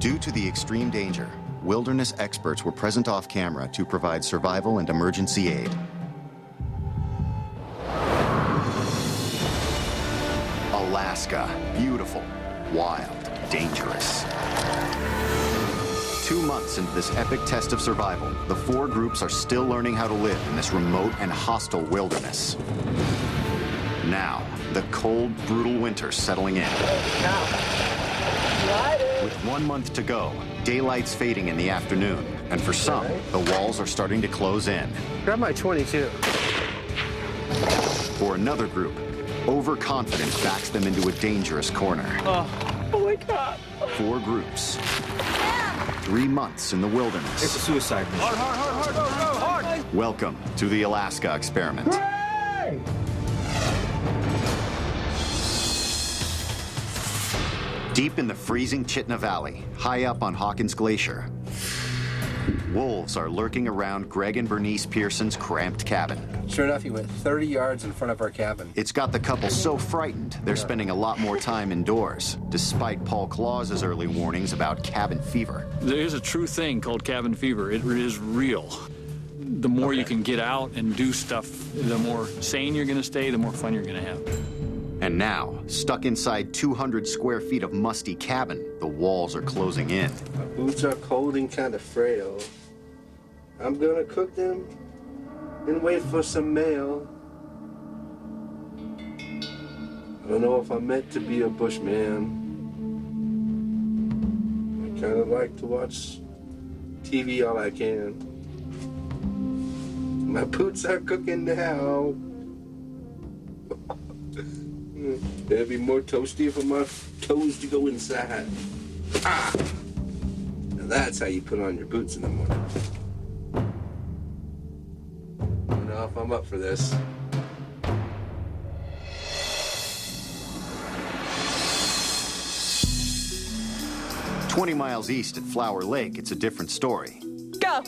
Due to the extreme danger, wilderness experts were present off camera to provide survival and emergency aid. Alaska, beautiful, wild, dangerous. 2 months into this epic test of survival, the 4 groups are still learning how to live in this remote and hostile wilderness. Now, the cold, brutal winter settling in. With 1 month to go, daylight's fading in the afternoon, and for some, the walls are starting to close in. Grab my 22. For another group, overconfidence backs them into a dangerous corner. Oh my God. 4 groups. 3 months in the wilderness. It's a suicide mission. Hard. Welcome to the Alaska experiment. Hey! Deep in the freezing Chitna Valley, high up on Hawkins Glacier, wolves are lurking around Greg and Bernice Pearson's cramped cabin. Sure enough, he went 30 yards in front of our cabin. It's got the couple so frightened, they're spending a lot more time indoors, despite Paul Claus's early warnings about cabin fever. There is a true thing called cabin fever. It is real. The more you can get out and do stuff, the more sane you're going to stay, the more fun you're going to have. And now, stuck inside 200 square feet of musty cabin, the walls are closing in. My boots are cold and kind of frail. I'm gonna cook them and wait for some mail. I don't know if I'm meant to be a bushman. I kind of like to watch TV all I can. My boots are cooking now. It'd be more toasty for my toes to go inside. Ah! Now that's how you put on your boots in the morning. I don't know if I'm up for this. "20 miles east at Flower Lake, it's a different story. Go.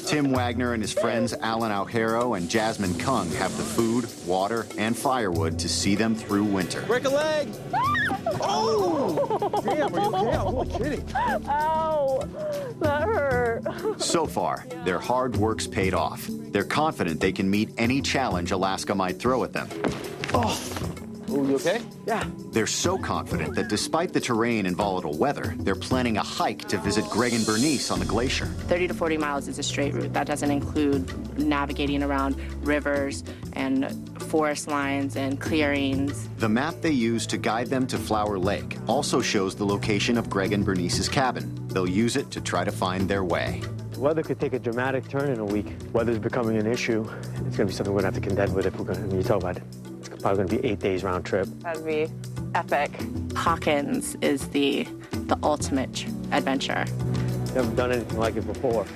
Tim Wagner and his friends Alan O'Haro and Jasmine Kung have the food, water, and firewood to see them through winter. Break a leg! Oh! Damn, are you okay? I'm only kidding. Ow, that hurt. So far, their hard work's paid off. They're confident they can meet any challenge Alaska might throw at them. Oh, you okay? Yeah. They're so confident that despite the terrain and volatile weather, they're planning a hike to visit Greg and Bernice on the glacier. 30 to 40 miles is a straight route. That doesn't include navigating around rivers and forest lines and clearings. The map they use to guide them to Flower Lake also shows the location of Greg and Bernice's cabin. They'll use it to try to find their way. The weather could take a dramatic turn in a week. Weather's becoming an issue. It's going to be something we're going to have to contend with if we're going to, you talk about it. It's probably going to be 8 days round trip. That'd be epic. Hawkins is the ultimate adventure. Never done anything like it before.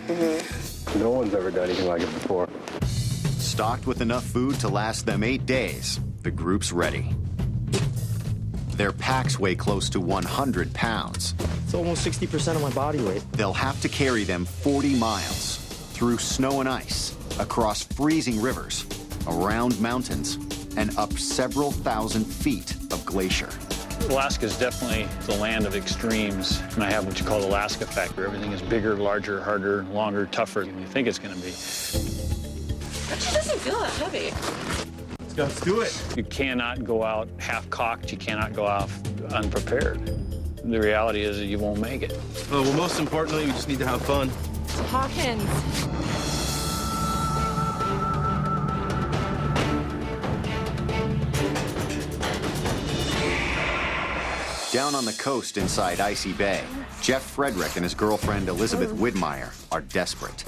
No one's ever done anything like it before. Stocked with enough food to last them 8 days, the group's ready. Their packs weigh close to 100 pounds. It's almost 60% of my body weight. They'll have to carry them 40 miles, through snow and ice, across freezing rivers, around mountains, and up several thousand feet of glacier. Alaska is definitely the land of extremes, and I have what you call the Alaska factor. Everything is bigger, larger, harder, longer, tougher than you think it's going to be. Actually, doesn't feel that heavy. Let's do it. You cannot go out half-cocked. You cannot go out unprepared. The reality is that you won't make it. Oh, well, most importantly, we just need to have fun. Hawkins. Down on the coast inside Icy Bay, Jeff Frederick and his girlfriend Elizabeth Widmeyer are desperate.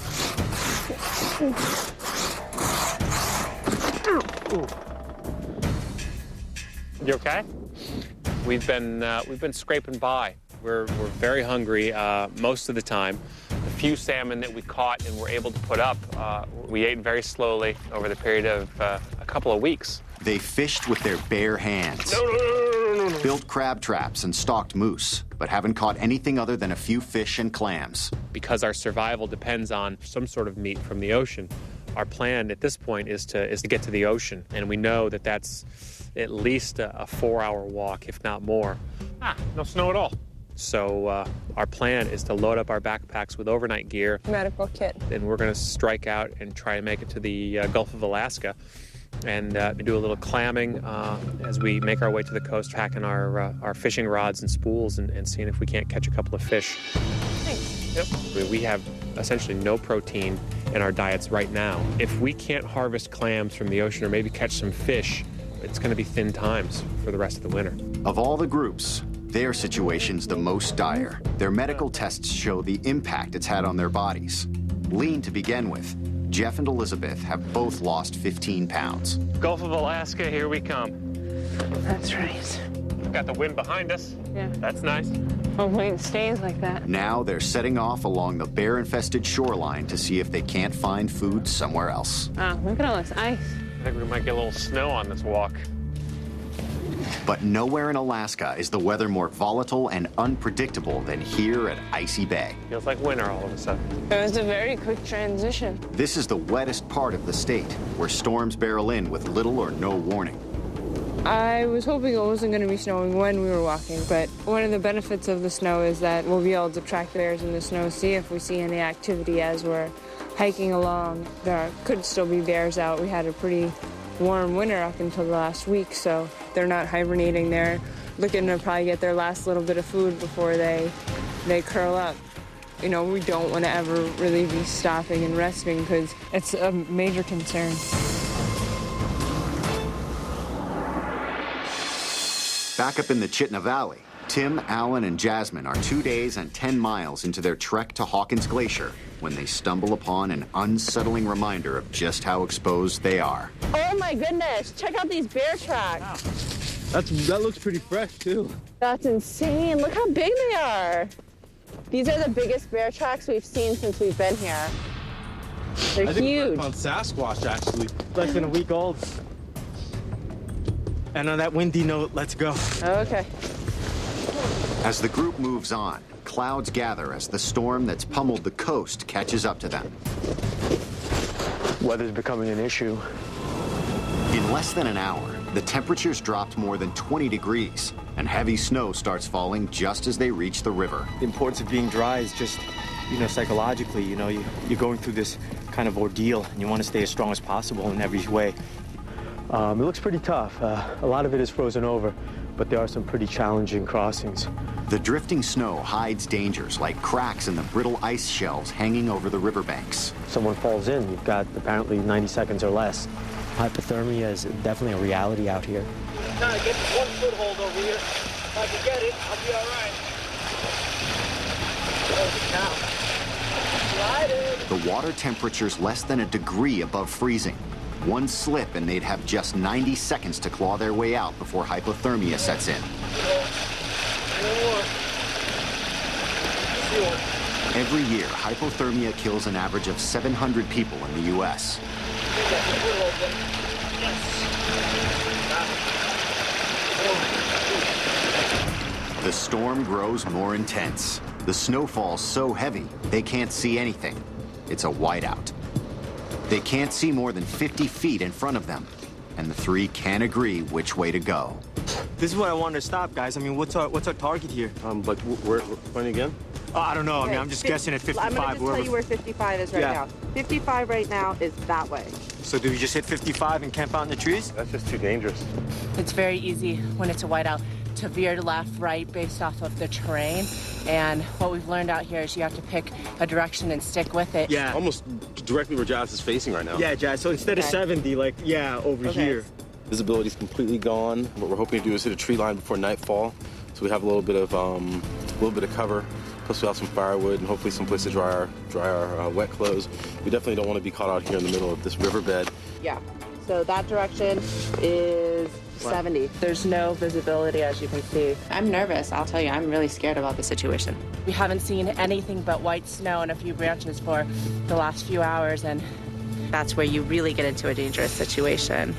You okay? We've been scraping by. We're very hungry most of the time. The few salmon that we caught and were able to put up, we ate very slowly over the period of a couple of weeks. They fished with their bare hands, built crab traps and stalked moose, but haven't caught anything other than a few fish and clams. Because our survival depends on some sort of meat from the ocean, our plan at this point is to get to the ocean, and we know that that's at least a 4-hour walk, if not more. No snow at all. So our plan is to load up our backpacks with overnight gear. Medical kit. And we're going to strike out and try to make it to the Gulf of Alaska and do a little clamming as we make our way to the coast, packing our fishing rods and spools and seeing if we can't catch a couple of fish. Thanks. Yep. We have essentially no protein in our diets right now. If we can't harvest clams from the ocean or maybe catch some fish, it's going to be thin times for the rest of the winter. Of all the groups, their situation's the most dire. Their medical tests show the impact it's had on their bodies. Lean to begin with, Jeff and Elizabeth have both lost 15 pounds. Gulf of Alaska, here we come. That's right. Got the wind behind us. Yeah. That's nice. Hopefully it stays like that. Now they're setting off along the bear-infested shoreline to see if they can't find food somewhere else. Oh, look at all this ice. I think we might get a little snow on this walk. But nowhere in Alaska is the weather more volatile and unpredictable than here at Icy Bay. Feels like winter all of a sudden. It was a very quick transition. This is the wettest part of the state, where storms barrel in with little or no warning. I was hoping it wasn't going to be snowing when we were walking, but one of the benefits of the snow is that we'll be able to track bears in the snow, see if we see any activity as we're hiking along. There could still be bears out. We had a pretty warm winter up until the last week, so they're not hibernating. They're looking to probably get their last little bit of food before they curl up. You know, we don't want to ever really be stopping and resting because it's a major concern. Back up in the Chitna Valley, Tim, Alan, and Jasmine are 2 days and 10 miles into their trek to Hawkins Glacier when they stumble upon an unsettling reminder of just how exposed they are. Oh my goodness, check out these bear tracks. That looks pretty fresh, too. That's insane. Look how big they are. These are the biggest bear tracks we've seen since we've been here. They're huge. I found Sasquatch, actually. Less than a week old. And on that windy note, let's go. Okay. As the group moves on, clouds gather as the storm that's pummeled the coast catches up to them. Weather's becoming an issue. In less than an hour, the temperatures dropped more than 20 degrees, and heavy snow starts falling just as they reach the river. The importance of being dry is just, psychologically, you're going through this kind of ordeal, and you want to stay as strong as possible in every way. It looks pretty tough. A lot of it is frozen over, but there are some pretty challenging crossings. The drifting snow hides dangers like cracks in the brittle ice shelves hanging over the riverbanks. Someone falls in, you've got apparently 90 seconds or less. Hypothermia is definitely a reality out here. Trying to get 1 foothold over here. If I can get it, I'll be all right. The water temperature's less than a degree above freezing. One slip and they'd have just 90 seconds to claw their way out before hypothermia sets in. Every year, hypothermia kills an average of 700 people in the U.S. The storm grows more intense. The snowfall's so heavy, they can't see anything. It's a whiteout. They can't see more than 50 feet in front of them, and the three can't agree which way to go. This is what I wanted to stop, guys. I mean, what's our target here? But where pointing again? Oh, I don't know. I mean, I'm just guessing at 55. I'm going to just tell you where 55 is right now. 55 right now is that way. So do we just hit 55 and camp out in the trees? That's just too dangerous. It's very easy when it's a whiteout to veer to left, right based off of the terrain. And what we've learned out here is you have to pick a direction and stick with it. Yeah. Almost directly where Jazz is facing right now. Yeah, Jazz. So instead of 70, over here. Visibility's completely gone. What we're hoping to do is hit a tree line before nightfall, so we have a little bit of cover. Plus we have some firewood and hopefully some place to dry our wet clothes. We definitely don't want to be caught out here in the middle of this riverbed. Yeah. So that direction is 70. There's no visibility, as you can see. I'm nervous, I'll tell you. I'm really scared about the situation. We haven't seen anything but white snow and a few branches for the last few hours, and that's where you really get into a dangerous situation.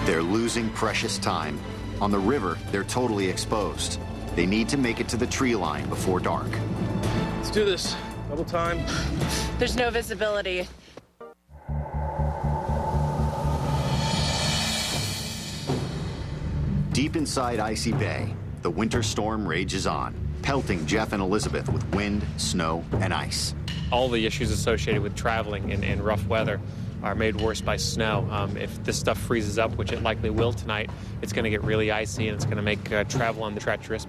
They're losing precious time. On the river, they're totally exposed. They need to make it to the tree line before dark. Let's do this. Double time. There's no visibility. Deep inside Icy Bay, the winter storm rages on, pelting Jeff and Elizabeth with wind, snow, and ice. All the issues associated with traveling in rough weather are made worse by snow. If this stuff freezes up, which it likely will tonight, it's going to get really icy and it's going to make travel on the treacherous.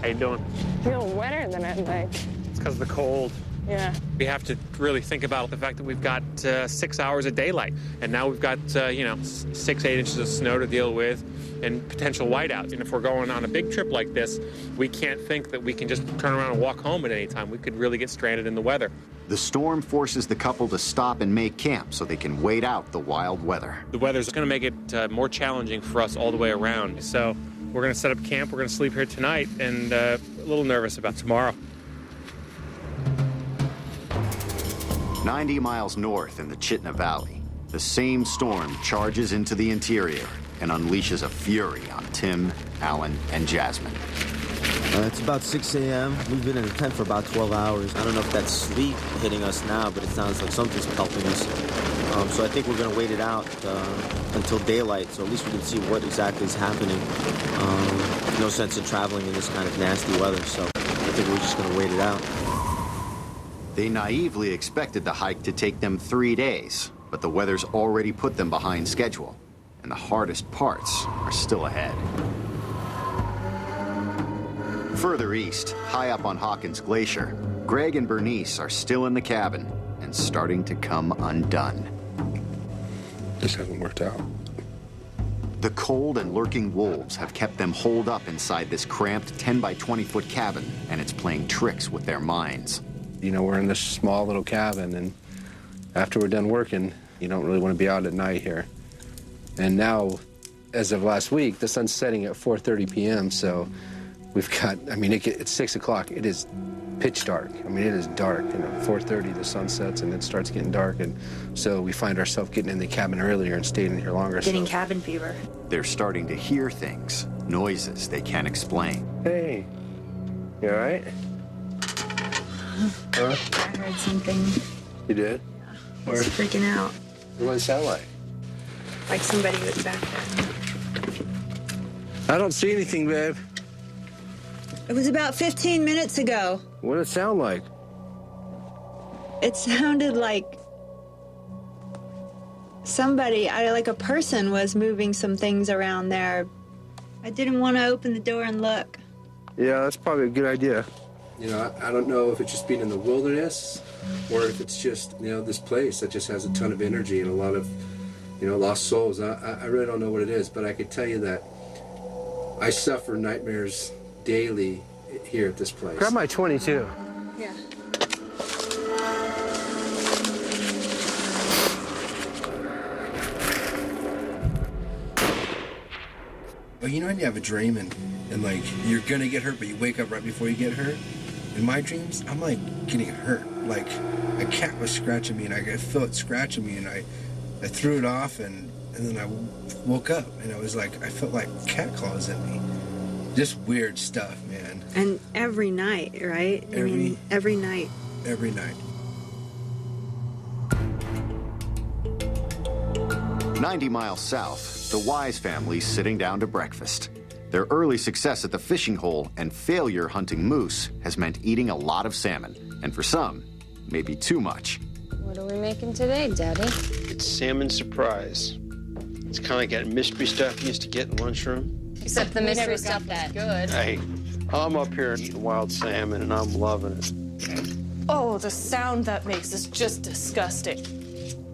How you doing? I feel wetter than I'd like. It's because of the cold. Yeah. We have to really think about the fact that we've got 6 hours of daylight, and now we've got, 6-8 inches of snow to deal with and potential whiteouts. And if we're going on a big trip like this, we can't think that we can just turn around and walk home at any time. We could really get stranded in the weather. The storm forces the couple to stop and make camp so they can wait out the wild weather. The weather's going to make it more challenging for us all the way around. So we're going to set up camp. We're going to sleep here tonight, and a little nervous about tomorrow. 90 miles north in the Chitna Valley, the same storm charges into the interior and unleashes a fury on Tim, Alan, and Jasmine. It's about 6 a.m. We've been in the tent for about 12 hours. I don't know if that's sleep hitting us now, but it sounds like something's pelting us. So I think we're going to wait it out until daylight, so at least we can see what exactly is happening. No sense in traveling in this kind of nasty weather, so I think we're just going to wait it out. They naively expected the hike to take them 3 days, but the weather's already put them behind schedule, and the hardest parts are still ahead. Further east, high up on Hawkins Glacier, Greg and Bernice are still in the cabin and starting to come undone. This hasn't worked out. The cold and lurking wolves have kept them holed up inside this cramped 10 by 20 foot cabin, and it's playing tricks with their minds. You know, we're in this small little cabin, and after we're done working, you don't really want to be out at night here. And now, as of last week, the sun's setting at 4:30 p.m., so we've got, it's 6 o'clock. It is pitch dark. It is dark. 4:30, the sun sets, and it starts getting dark, and so we find ourselves getting in the cabin earlier and staying in here longer. Getting cabin fever. They're starting to hear things, noises they can't explain. Hey, you all right? Huh? I heard something. You did? I was freaking out. What does it sound like? Like somebody was back there. I don't see anything, babe. It was about 15 minutes ago. What did it sound like? It sounded like somebody, like a person was moving some things around there. I didn't want to open the door and look. Yeah, that's probably a good idea. I don't know if it's just being in the wilderness or if it's just, this place that just has a ton of energy and a lot of, lost souls. I really don't know what it is, but I could tell you that I suffer nightmares daily here at this place. Grab my 22. Yeah. Well, when you have a dream and you're gonna get hurt, but you wake up right before you get hurt. In my dreams, I'm getting hurt. Like a cat was scratching me, and I felt it scratching me, and I threw it off, and then I woke up, and I was I felt like cat claws in me. Just weird stuff, man. And every night, right? Every night. Every night. 90 miles south, the Wise family's sitting down to breakfast. Their early success at the fishing hole and failure hunting moose has meant eating a lot of salmon, and for some, maybe too much. What are we making today, Daddy? It's salmon surprise. It's kind of like that mystery stuff you used to get in lunchroom. Except the mystery stuff that's good. Hey, I'm up here eating wild salmon, and I'm loving it. Oh, the sound that makes is just disgusting.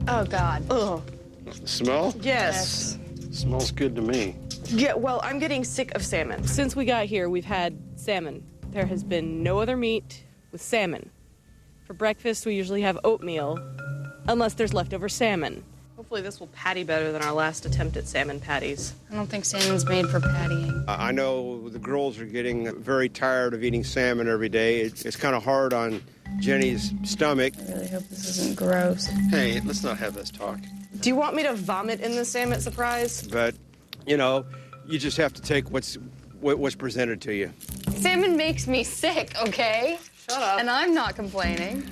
Oh, God. Ugh. Smell? Yes. Smells good to me. Yeah, well, I'm getting sick of salmon. Since we got here, we've had salmon. There has been no other meat with salmon. For breakfast, we usually have oatmeal, unless there's leftover salmon. Hopefully this will patty better than our last attempt at salmon patties. I don't think salmon's made for pattying. I know the girls are getting very tired of eating salmon every day. It's kind of hard on Jenny's stomach. I really hope this isn't gross. Hey, let's not have this talk. Do you want me to vomit in the salmon surprise? But, you just have to take what's presented to you. Salmon makes me sick, okay? Shut up. And I'm not complaining.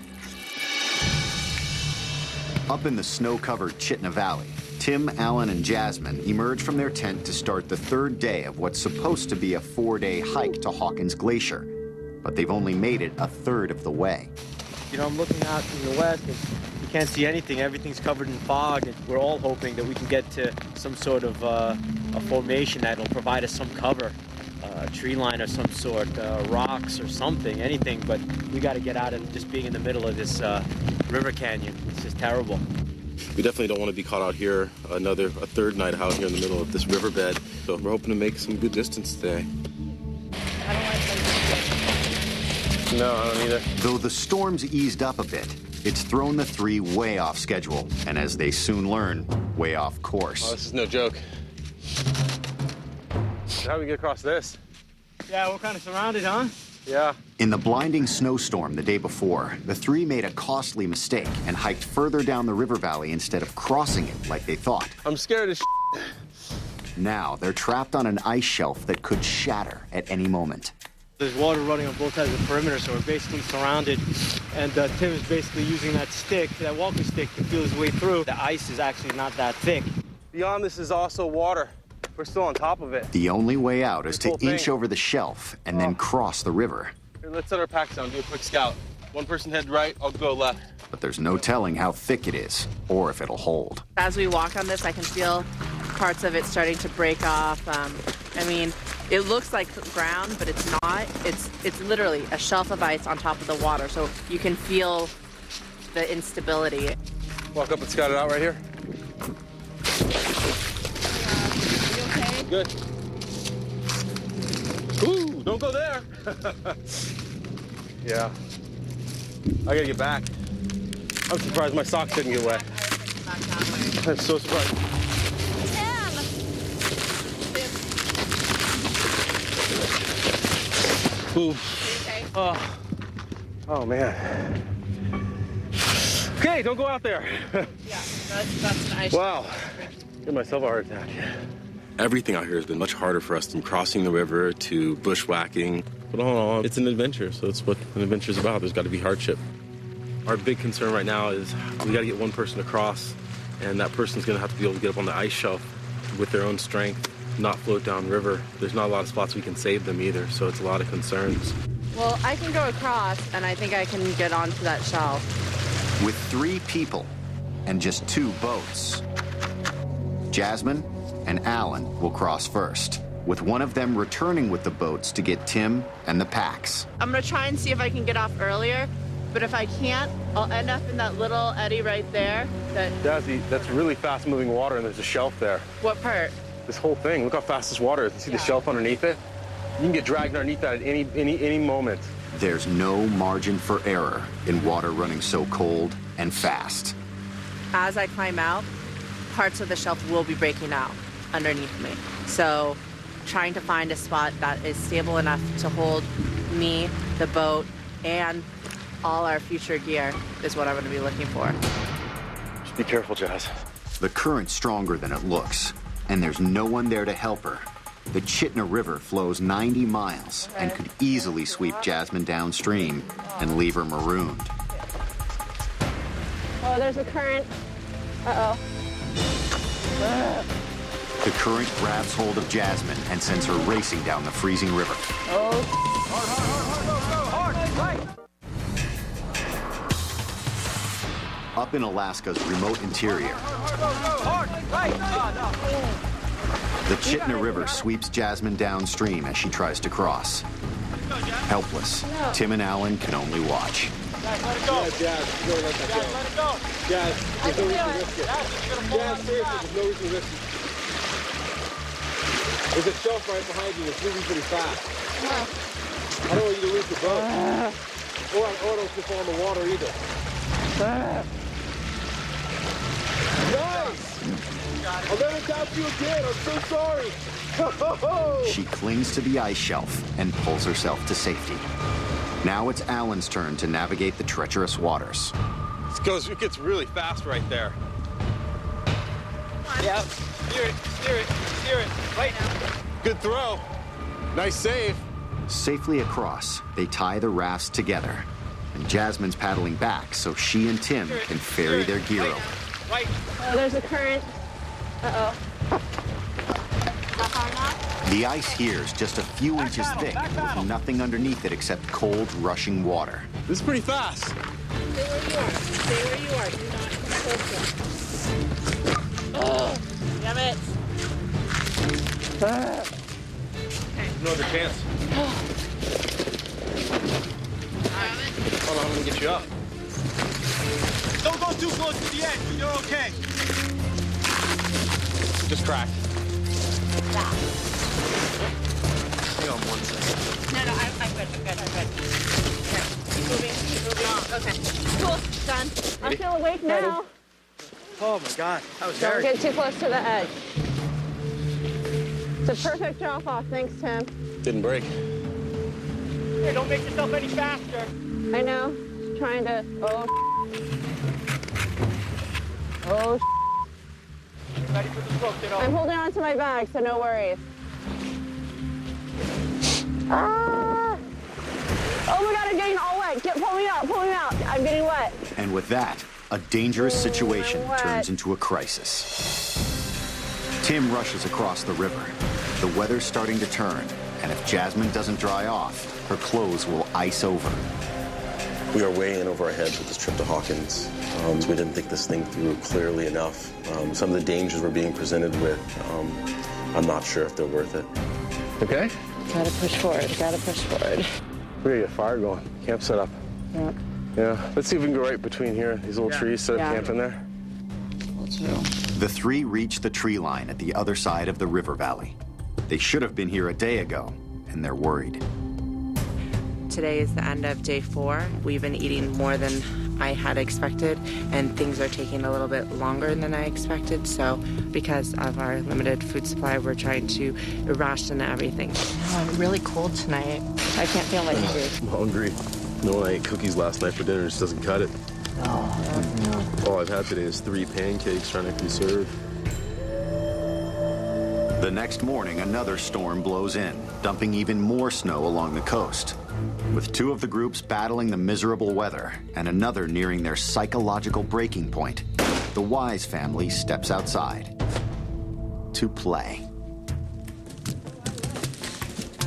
Up in the snow-covered Chitna Valley, Tim, Alan, and Jasmine emerge from their tent to start the third day of what's supposed to be a 4-day hike to Hawkins Glacier. But they've only made it a third of the way. You know, I'm looking out in the west and you can't see anything. Everything's covered in fog, and we're all hoping that we can get to some sort of a formation that'll provide us some cover. A tree line of some sort, rocks or something, anything, but we got to get out of just being in the middle of this river canyon. It's just terrible. We definitely don't want to be caught out here a third night out here in the middle of this riverbed. So we're hoping to make some good distance today. No, I don't either. Though the storm's eased up a bit, it's thrown the three way off schedule, and as they soon learn, way off course. Oh, this is no joke. How do we get across this? Yeah, we're kind of surrounded, huh? Yeah. In the blinding snowstorm the day before, the three made a costly mistake and hiked further down the river valley instead of crossing it like they thought. I'm scared as shit. Now they're trapped on an ice shelf that could shatter at any moment. There's water running on both sides of the perimeter, so we're basically surrounded. And Tim is basically using that stick, that walking stick, to feel his way through. The ice is actually not that thick. Beyond this is also water. We're still on top of it. The only way out is to inch over the shelf and then cross the river. Here, let's set our packs down, do a quick scout. One person head right, I'll go left. But there's no telling how thick it is or if it'll hold. As we walk on this, I can feel parts of it starting to break off. I mean, it looks like ground, but it's not. It's literally a shelf of ice on top of the water, so you can feel the instability. Walk up and scout it out right here. Good. Ooh, don't go there. Yeah. I gotta get back. I'm surprised my socks didn't get wet. I'm so surprised. Ooh. Oh man. Okay, don't go out there. Yeah, that's an ice. Wow. Give myself a heart attack. Everything out here has been much harder for us, from crossing the river to bushwhacking. But all in all, it's an adventure, so that's what an adventure is about. There's got to be hardship. Our big concern right now is we got to get one person across, and that person's going to have to be able to get up on the ice shelf with their own strength, not float downriver. There's not a lot of spots we can save them either, so it's a lot of concerns. Well, I can go across, and I think I can get onto that shelf. With 3 people and just 2 boats, Jasmine and Alan will cross first, with one of them returning with the boats to get Tim and the packs. I'm gonna try and see if I can get off earlier, but if I can't, I'll end up in that little eddy right there. Jazzy, that's really fast-moving water, and there's a shelf there. What part? This whole thing. Look how fast this water is. You see the shelf underneath it? You can get dragged underneath that at any moment. There's no margin for error in water running so cold and fast. As I climb out, parts of the shelf will be breaking out underneath me. So trying to find a spot that is stable enough to hold me, the boat, and all our future gear is what I'm going to be looking for. Just be careful, Jazz. The current's stronger than it looks, and there's no one there to help her. The Chitna River flows 90 miles and could easily sweep Jasmine downstream and leave her marooned. Oh, there's a current. Uh-oh. The current grabs hold of Jasmine and sends her racing down the freezing river. Oh. Up in Alaska's remote interior, the Chitna River sweeps Jasmine downstream as she tries to cross. Helpless, Tim and Alan can only watch. Let it go. Yeah, Jazz, you gotta let that go. Let it go. Jazz, there's no reason to risk it. Jazz, seriously, there's no reason to risk it. There's a shelf right behind you that's moving pretty fast. I don't want you to lose the boat. Or I don't slip on the water either. Nice! I'll never doubt you again. I'm so sorry. She clings to the ice shelf and pulls herself to safety. Now it's Alan's turn to navigate the treacherous waters. It gets really fast right there. Yep. Steer it. Wait now. Good throw. Nice save. Safely across, they tie the rafts together. And Jasmine's paddling back so she and Tim can ferry their gear over. Oh, there's a current. Uh-oh. The ice here is just a few inches thick, with nothing underneath it except cold, rushing water. This is pretty fast. Stay where you are. Stay where you are. Do not come closer. Oh, damn it. No other chance. Hold on, I'm gonna get you up. Don't go too close to the edge. You're okay. Just cracked. Stop. Hang on 1 second. No, I'm good. Here, keep moving. Okay, cool, done. I feel awake now. Oh my God, that was Don't scary. get too close to the edge. It's a perfect drop off. Thanks, Tim. Didn't break. Hey, don't make yourself any faster. I know. Just trying to. Oh. Ready for the stroke, kiddo. I'm holding on to my bag, so no worries. Ah! Oh my God, I'm getting all wet. Pull me out. I'm getting wet. And with that, a dangerous situation I'm wet. turns into a crisis. Tim rushes across the river. The weather's starting to turn, and if Jasmine doesn't dry off, her clothes will ice over. We are way in over our heads with this trip to Hawkins. We didn't think this thing through clearly enough. Some of the dangers we're being presented with, I'm not sure if they're worth it. Okay? Gotta push forward. We gotta get fire going. Camp set up. Yep. Yeah. Let's see if we can go right between here. These little trees, set up Yeah. camp in there. The three reach the tree line at the other side of the river valley. They should have been here a day ago, and they're worried. Today is the end of day 4. We've been eating more than I had expected, and things are taking a little bit longer than I expected. So because of our limited food supply, we're trying to ration everything. Oh, I'm really cold tonight. I can't feel my fingers. I'm hungry. No one ate cookies last night for dinner, just doesn't cut it. Oh, no. All I've had today is 3 pancakes trying to conserve. The next morning, another storm blows in, dumping even more snow along the coast. With 2 of the groups battling the miserable weather and another nearing their psychological breaking point, the Wise family steps outside to play.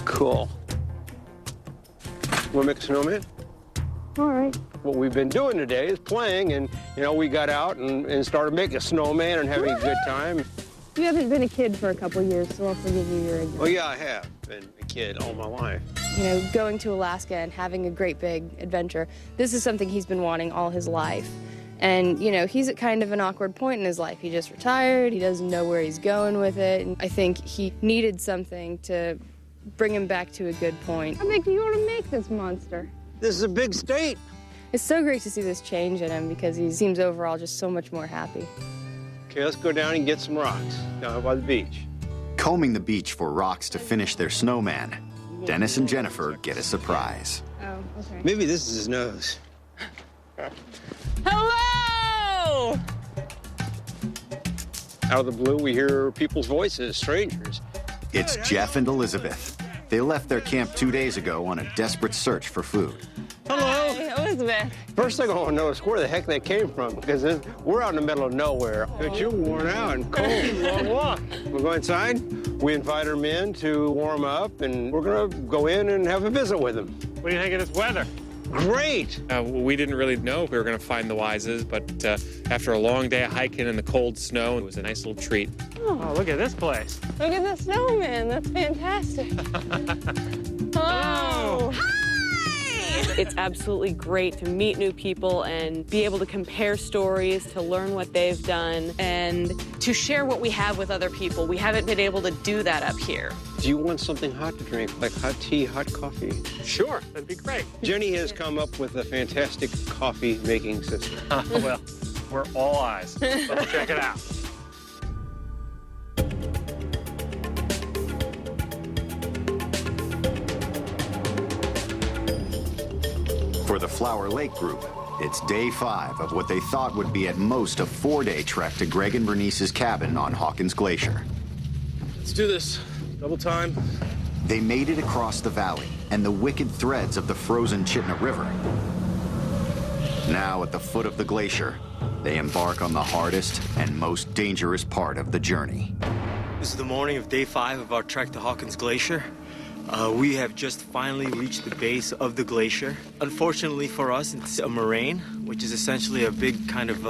Cool. Wanna make a snowman? All right. What we've been doing today is playing, and, we got out and started making a snowman and having a good time. You haven't been a kid for a couple years, so I'll forgive you your ignorance. Oh, yeah, I have been a kid all my life. Going to Alaska and having a great big adventure, this is something he's been wanting all his life. And, he's at kind of an awkward point in his life. He just retired, he doesn't know where he's going with it, and I think he needed something to bring him back to a good point. How big do you want to make this monster? This is a big state. It's so great to see this change in him because he seems overall just so much more happy. Okay, let's go down and get some rocks down by the beach. Combing the beach for rocks to finish their snowman, Dennis and Jennifer get a surprise. Oh, okay. Maybe this is his nose. Hello! Out of the blue, we hear people's voices, strangers. It's Jeff and Elizabeth. They left their camp 2 days ago on a desperate search for food. Hello. Hi, Elizabeth. First thing I want to know is where the heck they came from, because we're out in the middle of nowhere. But you're worn out and cold. Long walk. We'll go inside. We invite our men to warm up, and we're going to go in and have a visit with them. What do you think of this weather? Great. We didn't really know if we were going to find the Wises, but after a long day of hiking in the cold snow, it was a nice little treat. Oh, look at this place. look at the snowman. That's fantastic. Hello. Hi! It's absolutely great to meet new people and be able to compare stories, to learn what they've done, and to share what we have with other people. We haven't been able to do that up here. Do you want something hot to drink, like hot tea, hot coffee? Sure, that'd be great. Jenny has come up with a fantastic coffee-making system. Well, we're all eyes. Let's check it out. For the Flower Lake group, it's day 5 of what they thought would be at most a 4-day trek to Greg and Bernice's cabin on Hawkins Glacier. Let's do this. Double time. They made it across the valley and the wicked threads of the frozen Chitna River. Now at the foot of the glacier, they embark on the hardest and most dangerous part of the journey. This is the morning of day 5 of our trek to Hawkins Glacier. We have just finally reached the base of the glacier. Unfortunately for us, it's a moraine, which is essentially a big kind of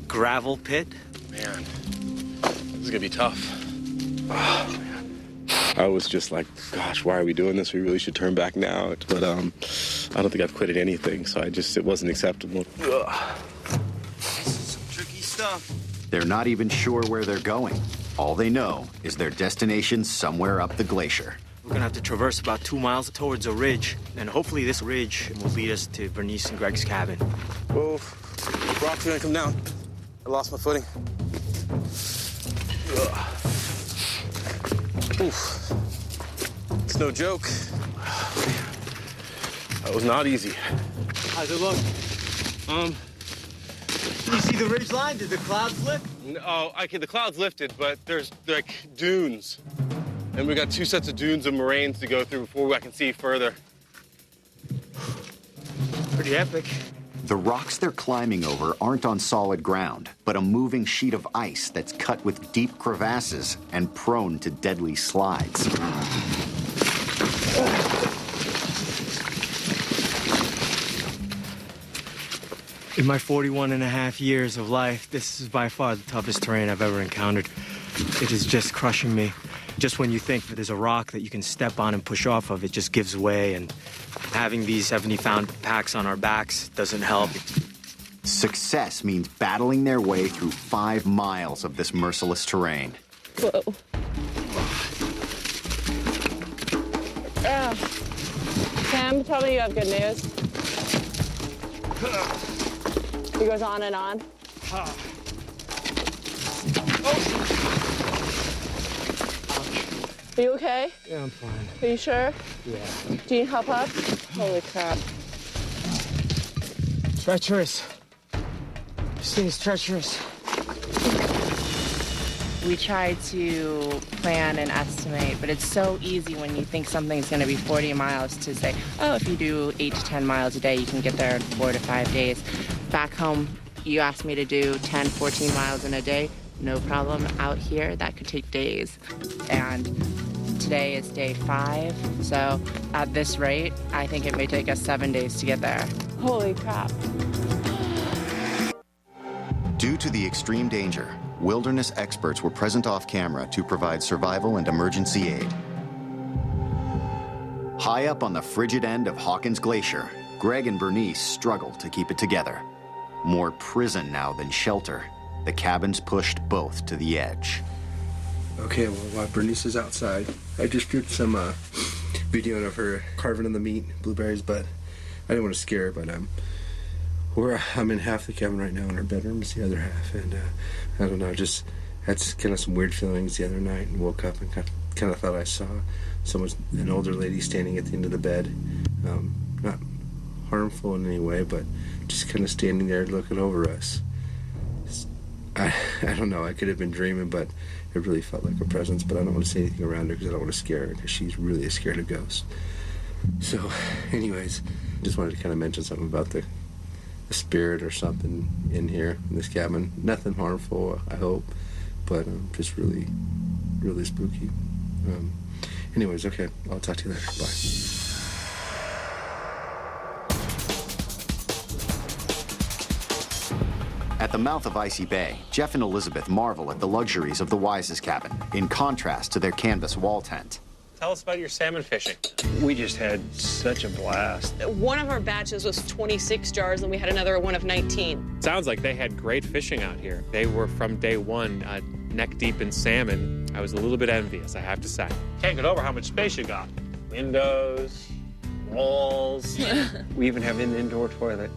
gravel pit. Man, this is gonna be tough. Oh, man. I was just like, gosh, why are we doing this? We really should turn back now. But I don't think I've quit at anything, so it wasn't acceptable. Ugh. This is some tricky stuff. They're not even sure where they're going. All they know is their destination's somewhere up the glacier. We're gonna have to traverse about 2 miles towards a ridge, and hopefully this ridge will lead us to Bernice and Greg's cabin. Whoa, rocks are gonna come down. I lost my footing. Ugh. Oof. It's no joke. That was not easy. How's it look? Can you see the ridge line? Did the clouds lift? Oh, okay, the clouds lifted, but there's like dunes. And we got 2 sets of dunes and moraines to go through before I can see further. Pretty epic. The rocks they're climbing over aren't on solid ground, but a moving sheet of ice that's cut with deep crevasses and prone to deadly slides. In my 41 and a half years of life, this is by far the toughest terrain I've ever encountered. It is just crushing me. Just when you think that there's a rock that you can step on and push off of, it just gives way, and having these 70-pound packs on our backs doesn't help. Success means battling their way through 5 miles of this merciless terrain. Whoa. Sam, tell me you have good news. He goes on and on. Are you okay? Yeah, I'm fine. Are you sure? Yeah. Do you need help up? Holy crap. Treacherous. This thing is treacherous. We try to plan and estimate, but it's so easy when you think something's going to be 40 miles to say, oh, if you do 8 to 10 miles a day, you can get there in 4 to 5 days. Back home, you asked me to do 10, 14 miles in a day. No problem. Out here, that could take days. And today is day 5, so at this rate, I think it may take us 7 days to get there. Holy crap. Due to the extreme danger, wilderness experts were present off camera to provide survival and emergency aid. High up on the frigid end of Hawkins Glacier, Greg and Bernice struggle to keep it together. More prison now than shelter, the cabins pushed both to the edge. Okay, well, while Bernice is outside, I just did some video of her carving in the meat, blueberries, but I didn't want to scare her, but I'm in half the cabin right now, and her bedroom is the other half, and I don't know, just had kind of some weird feelings the other night, and woke up and kind of thought I saw an older lady standing at the end of the bed, not harmful in any way, but just kind of standing there looking over us. I don't know, I could have been dreaming, but it really felt like a presence, but I don't want to say anything around her because I don't want to scare her, because she's really scared of ghosts. So, anyways, just wanted to kind of mention something about the spirit or something in here, in this cabin. Nothing harmful, I hope, but just really, really spooky. Anyways, okay, I'll talk to you later. Bye. At the mouth of Icy Bay, Jeff and Elizabeth marvel at the luxuries of the Wise's cabin, in contrast to their canvas wall tent. Tell us about your salmon fishing. We just had such a blast. One of our batches was 26 jars, and we had another one of 19. Sounds like they had great fishing out here. They were, from day one, neck deep in salmon. I was a little bit envious, I have to say. Can't get over how much space you got. Windows, walls. We even have an indoor toilet.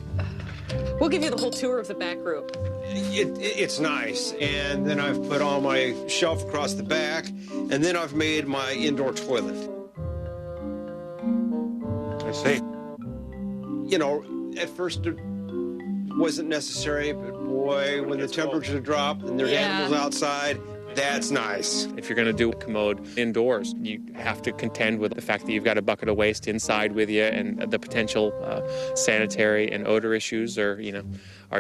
We'll give you the whole tour of the back room. It's nice, and then I've put all my shelf across the back, and then I've made my indoor toilet. I see. You know, at first it wasn't necessary, but boy, when the temperature dropped and there's animals outside, That's nice. If you're going to do a commode indoors, you have to contend with the fact that you've got a bucket of waste inside with you, and the potential sanitary and odor issues are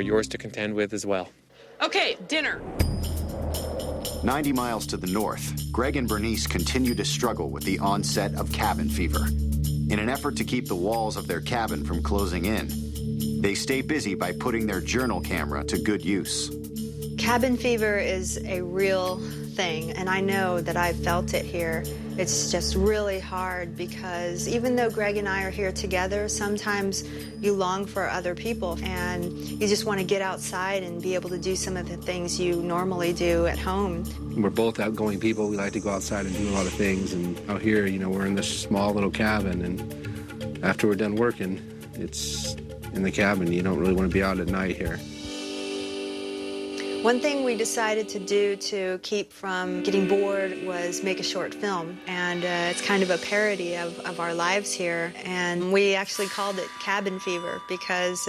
yours to contend with as well. Okay, dinner. 90 miles to the north, Greg and Bernice continue to struggle with the onset of cabin fever. In an effort to keep the walls of their cabin from closing in, they stay busy by putting their journal camera to good use. Cabin fever is a real thing, and I know that I've felt it here. It's just really hard because even though Greg and I are here together, sometimes you long for other people and you just want to get outside and be able to do some of the things you normally do at home. We're both outgoing people. We like to go outside and do a lot of things. And out here, we're in this small little cabin, and after we're done working, it's in the cabin. You don't really want to be out at night here. One thing we decided to do to keep from getting bored was make a short film, and it's kind of a parody of our lives here, and we actually called it Cabin Fever because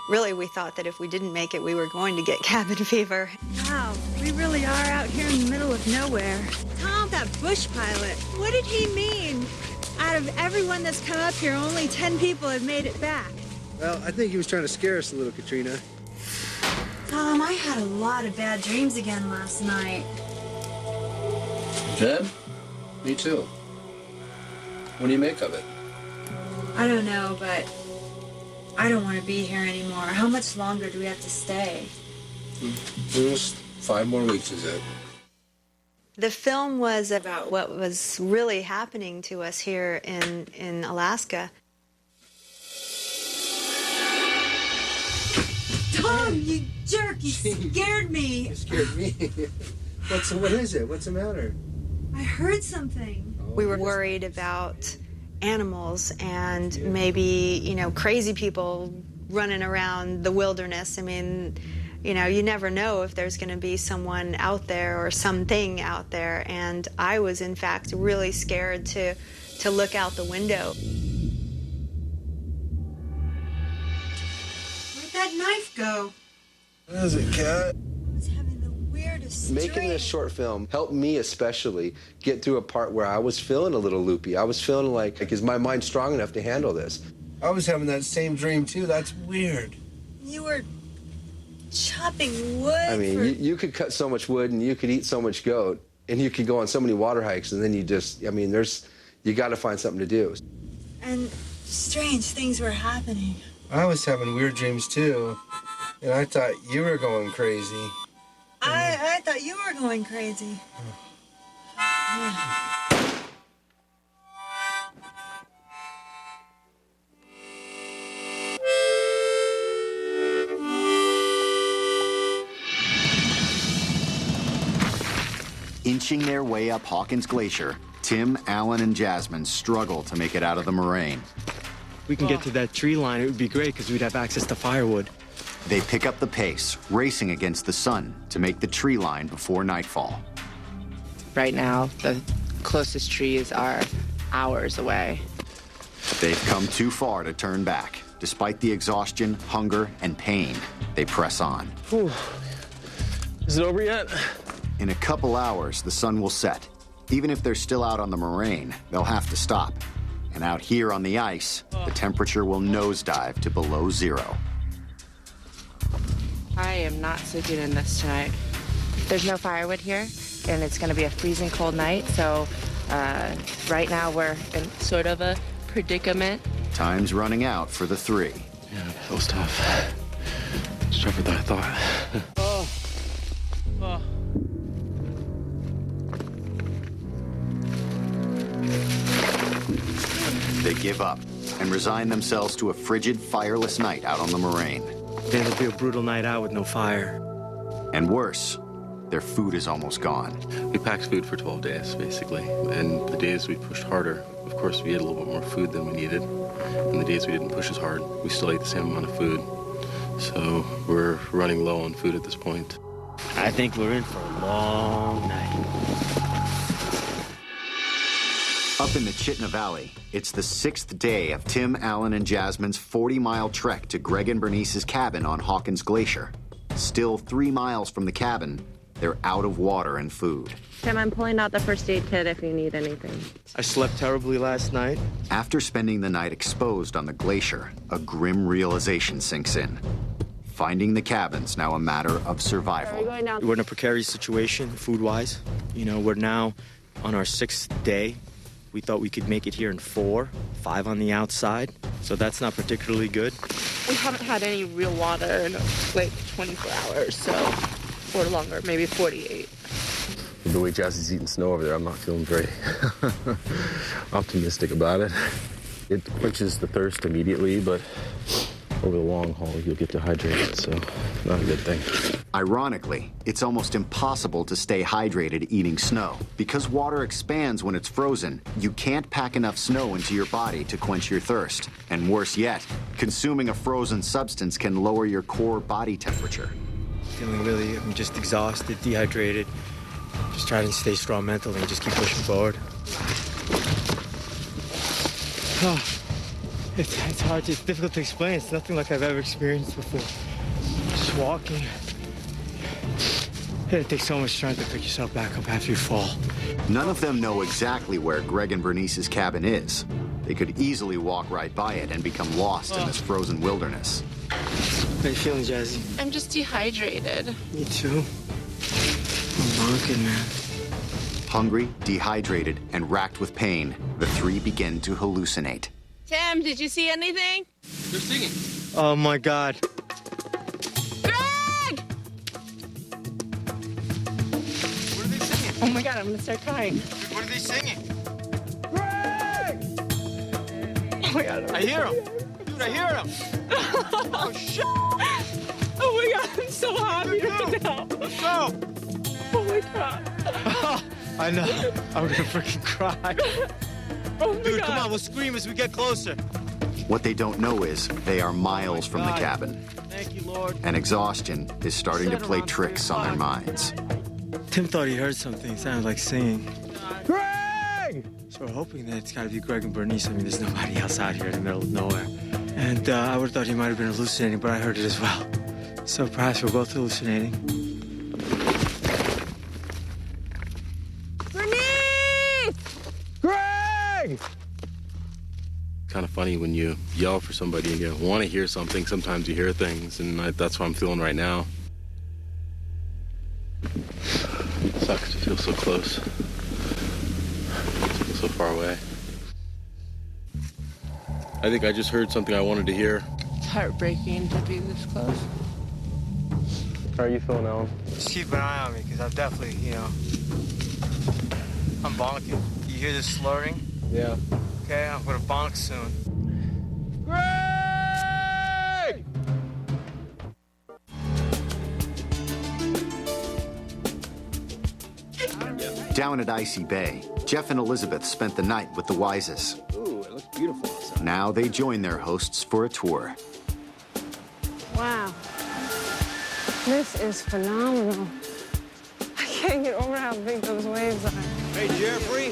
really we thought that if we didn't make it, we were going to get cabin fever. Wow, we really are out here in the middle of nowhere. Tom, that bush pilot, what did he mean? Out of everyone that's come up here, only 10 people have made it back. Well, I think he was trying to scare us a little, Katrina. Tom, I had a lot of bad dreams again last night. Jed? Me too. What do you make of it? I don't know, but I don't want to be here anymore. How much longer do we have to stay? Just 5 more weeks, is it? The film was about what was really happening to us here in Alaska. Tom, you jerk! You scared me! You scared me? What is it? What's the matter? I heard something. We were worried about animals and maybe, crazy people running around the wilderness. I mean, you never know if there's going to be someone out there or something out there. And I was, in fact, really scared to look out the window. That knife go? What is it, Cat? I was having the weirdest Making dream. this short film helped me especially get through a part where I was feeling a little loopy. I was feeling like is my mind strong enough to handle this? I was having that same dream, too. That's weird. You were chopping wood. I mean, you could cut so much wood and you could eat so much goat and you could go on so many water hikes and then you got to find something to do. And strange things were happening. I was having weird dreams, too, and I thought you were going crazy. I thought you were going crazy. Inching their way up Hawkins Glacier, Tim, Alan, and Jasmine struggle to make it out of the moraine. We can get to that tree line, it would be great because we'd have access to firewood. They pick up the pace, racing against the sun to make the tree line before nightfall. Right now, the closest trees are hours away. They've come too far to turn back. Despite the exhaustion, hunger, and pain, they press on. Whew. Is it over yet? In a couple hours, the sun will set. Even if they're still out on the moraine, they'll have to stop. And out here on the ice, the temperature will nosedive to below 0. I am not sleeping in this tonight. There's no firewood here, and it's going to be a freezing cold night, so right now we're in sort of a predicament. Time's running out for the 3. Yeah, that was tough. It's tougher than I thought. They give up and resign themselves to a frigid, fireless night out on the moraine. Then it'll be a brutal night out with no fire. And worse, their food is almost gone. We packed food for 12 days, basically. And the days we pushed harder, of course, we ate a little bit more food than we needed. And the days we didn't push as hard, we still ate the same amount of food. So we're running low on food at this point. I think we're in for a long night. Up in the Chitna Valley, it's the 6th day of Tim, Alan, and Jasmine's 40-mile trek to Greg and Bernice's cabin on Hawkins Glacier. Still 3 miles from the cabin, they're out of water and food. Tim, I'm pulling out the first aid kit if you need anything. I slept terribly last night. After spending the night exposed on the glacier, a grim realization sinks in. Finding the cabin's now a matter of survival. We're in a precarious situation, food-wise. You know, we're now on our 6th day. We thought we could make it here in 4, 5 on the outside. So that's not particularly good. We haven't had any real water in like 24 hours, so, or longer, maybe 48. The way Jazzy's eating snow over there, I'm not feeling very optimistic about it. It quenches the thirst immediately, but over the long haul, you'll get dehydrated, so not a good thing. Ironically, it's almost impossible to stay hydrated eating snow. Because water expands when it's frozen, you can't pack enough snow into your body to quench your thirst. And worse yet, consuming a frozen substance can lower your core body temperature. Feeling I'm just exhausted, dehydrated. Just trying to stay strong mentally and just keep pushing forward. Oh, it's hard, it's difficult to explain. It's nothing like I've ever experienced before. Just walking. It takes so much strength to pick yourself back up after you fall. None of them know exactly where Greg and Bernice's cabin is. They could easily walk right by it and become lost in this frozen wilderness. How you feeling, Jazzy? I'm just dehydrated. Me too. I'm bonking, man. Hungry, dehydrated, and racked with pain, the three begin to hallucinate. Tim, did you see anything? They're singing. Oh, my God. Greg! What are they singing? Oh, my God, I'm going to start crying. What are they singing? Oh, my God. I hear him. Dude, I hear him. Oh, shit. Oh, my God, I'm so happy right now. Let's go. Oh, my God. I know. I'm going to freaking cry. Oh, my Dude, God. come on. We'll scream as we get closer. What they don't know is they are miles from the cabin, Thank you, Lord. and exhaustion is starting to play tricks on their minds. Tim thought he heard something. It sounded like singing. Greg! So we're hoping that it's got to be Greg and Bernice. I mean, there's nobody else out here in the middle of nowhere. And I would have thought he might have been hallucinating, but I heard it as well. So perhaps we're both hallucinating. Bernice! Greg! Kind of funny when you yell for somebody and you want to hear something. Sometimes you hear things, and that's what I'm feeling right now. Sucks to feel so close, so far away. I think I just heard something I wanted to hear. It's heartbreaking to be this close. How are you feeling, Alan? Just keep an eye on me, because I've definitely, I'm bonking. You hear this slurring? Yeah. Okay, I'm gonna bonk soon. Greg! Down at Icy Bay, Jeff and Elizabeth spent the night with the Wises. Ooh, it looks beautiful outside. Now they join their hosts for a tour. Wow. This is phenomenal. I can't get over how big those waves are. Hey, Jeffrey,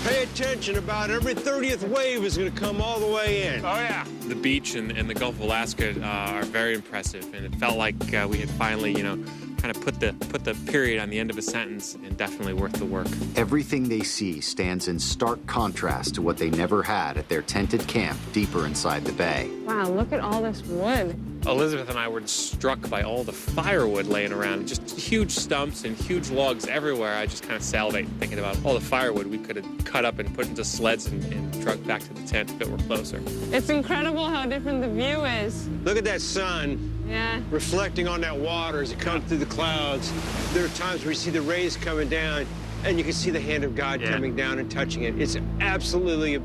pay attention. About every 30th wave is going to come all the way in. Oh, yeah. The beach and the Gulf of Alaska are very impressive, and it felt like we had finally, kind of put the period on the end of a sentence, and definitely worth the work. Everything they see stands in stark contrast to what they never had at their tented camp deeper inside the bay. Wow, look at all this wood. Elizabeth and I were struck by all the firewood laying around, just huge stumps and huge logs everywhere. I just kind of salivate thinking about all the firewood we could have cut up and put into sleds and trucked back to the tent if it were closer. It's incredible how different the view is. Look at that sun Yeah. reflecting on that water as it comes through the clouds. There are times where you see the rays coming down, and you can see the hand of God coming down and touching it. It's absolutely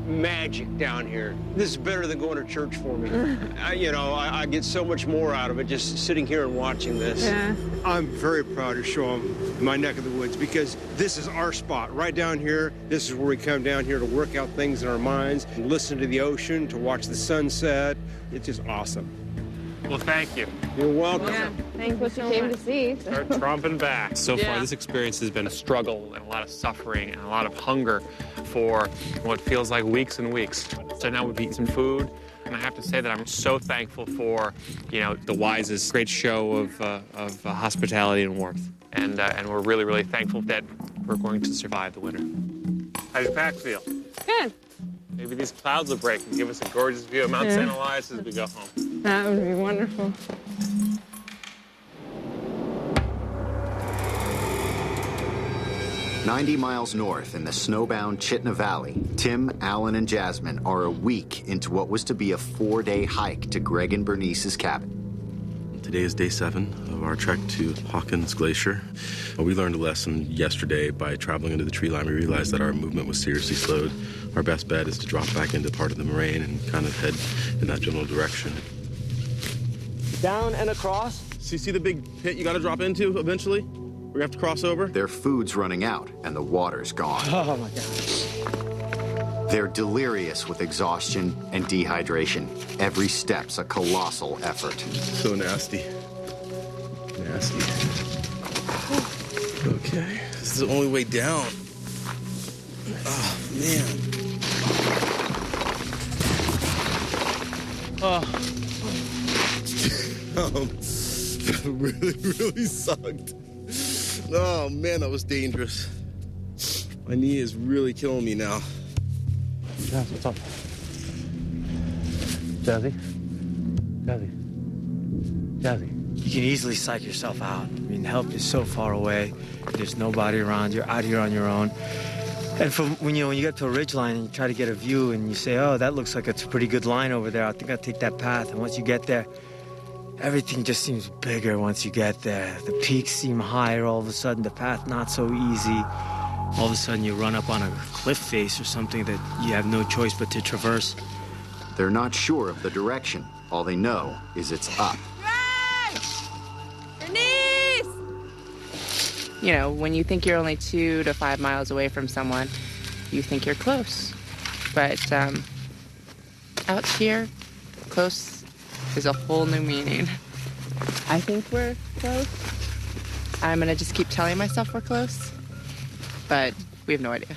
magic down here. This is better than going to church for me. I get so much more out of it just sitting here and watching this. Yeah. I'm very proud to show them my neck of the woods because this is our spot right down here. This is where we come down here to work out things in our minds, and listen to the ocean, to watch the sunset. It's just awesome. Well, thank you. You're welcome. Yeah. Thanks what you came to see. Start tromping back. So far, Yeah. this experience has been a struggle and a lot of suffering and a lot of hunger for what feels like weeks and weeks. So now we've eaten some food, and I have to say that I'm so thankful for, the Wises' great show of hospitality and warmth. and we're really, really thankful that we're going to survive the winter. How's your pack feel? Good. Maybe these clouds will break and give us a gorgeous view of Mount St. Elias as we go home. That would be wonderful. "90 miles north in the snowbound Chitna Valley, Tim, Alan, and Jasmine are a week into what was to be a 4-day hike to Greg and Bernice's cabin. Today is day 7 of our trek to Hawkins Glacier. We learned a lesson yesterday by traveling into the tree line. We realized that our movement was seriously slowed. Our best bet is to drop back into part of the moraine and kind of head in that general direction. Down and across. So you see the big pit you got to drop into eventually? We have to cross over? Their food's running out and the water's gone. Oh my God. They're delirious with exhaustion and dehydration. Every step's a colossal effort. So nasty. Nasty. Okay, this is the only way down. Oh, man. Really sucked. Oh, man, that was dangerous. My knee is really killing me now. Jazz, what's up? Jazzy? Jazzy? You can easily psych yourself out. I mean, help is so far away. There's nobody around. You're out here on your own. And from when you get to a ridge line and you try to get a view and you say, oh, that looks like it's a pretty good line over there. I think I'll take that path. And once you get there, everything just seems bigger once you get there. The peaks seem higher all of a sudden. The path not so easy. All of a sudden you run up on a cliff face or something that you have no choice but to traverse. They're not sure of the direction. All they know is it's up. Bernice! You know, when you think you're only 2 to 5 miles away from someone, you think you're close. But out here, close is a whole new meaning. I think we're close. I'm gonna just keep telling myself we're close, but we have no idea.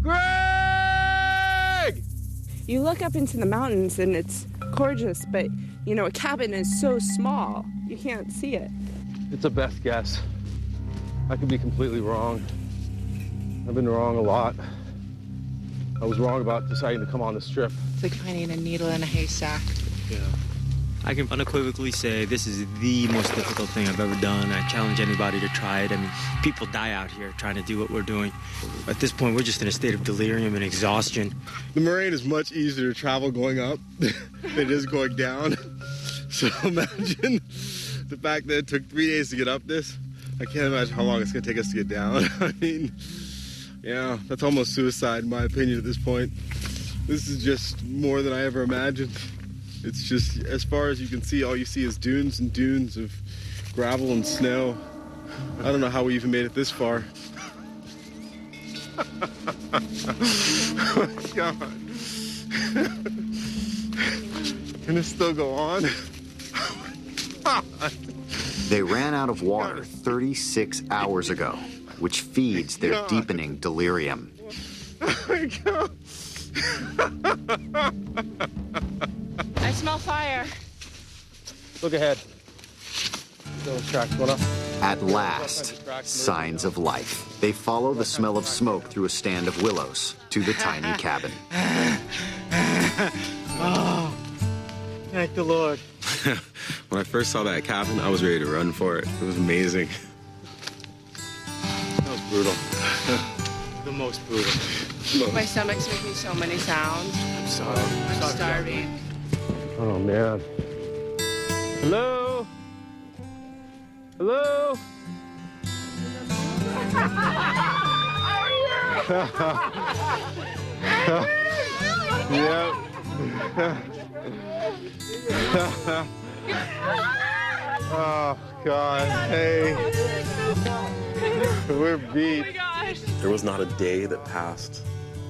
Greg! You look up into the mountains and it's gorgeous, but, you know, a cabin is so small, you can't see it. It's a best guess. I could be completely wrong. I've been wrong a lot. I was wrong about deciding to come on this trip. It's like finding a needle in a haystack. Yeah. I can unequivocally say this is the most difficult thing I've ever done. I challenge anybody to try it. I mean, people die out here trying to do what we're doing. At this point, we're just in a state of delirium and exhaustion. The moraine is much easier to travel going up than it is going down. So imagine the fact that it took 3 days to get up this. I can't imagine how long it's going to take us to get down. I mean, yeah, that's almost suicide in my opinion at this point. This is just more than I ever imagined. It's just, as far as you can see, all you see is dunes and dunes of gravel and snow. I don't know how we even made it this far. Oh my God. Can this still go on? Oh my God. They ran out of water 36 hours ago, which feeds their deepening delirium. Oh my God. I smell fire. Look ahead. Those tracks going up. At last, signs of life. They follow the smell of smoke through a stand of willows to the tiny cabin. Oh, thank the Lord. When I first saw that cabin, I was ready to run for it. It was amazing. That was brutal. The most brutal. My stomach's making so many sounds. I'm sorry. I'm starving. Oh, man. Hello? Hello? Yep. Oh, God. Hey. We're beat. There was not a day that passed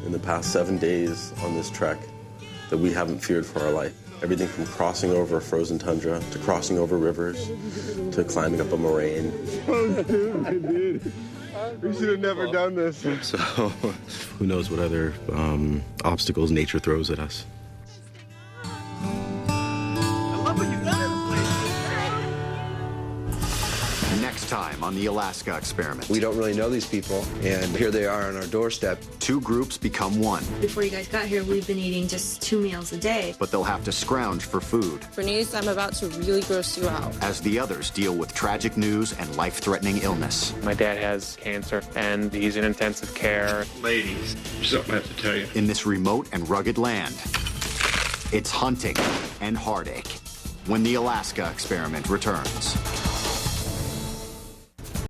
in the past 7 days on this trek that we haven't feared for our life. Everything from crossing over a frozen tundra to crossing over rivers to climbing up a moraine. So stupid, dude. We should have never done this. So who knows what other obstacles nature throws at us. Next time on the Alaska experiment. We don't really know these people, and here they are on our doorstep. Two groups become one. Before you guys got here, we've been eating just 2 meals a day. But they'll have to scrounge for food. Bernice, I'm about to really gross you out. As the others deal with tragic news and life-threatening illness. My dad has cancer, and he's in intensive care. Ladies, there's something I have to tell you. In this remote and rugged land, it's hunting and heartache when the Alaska experiment returns.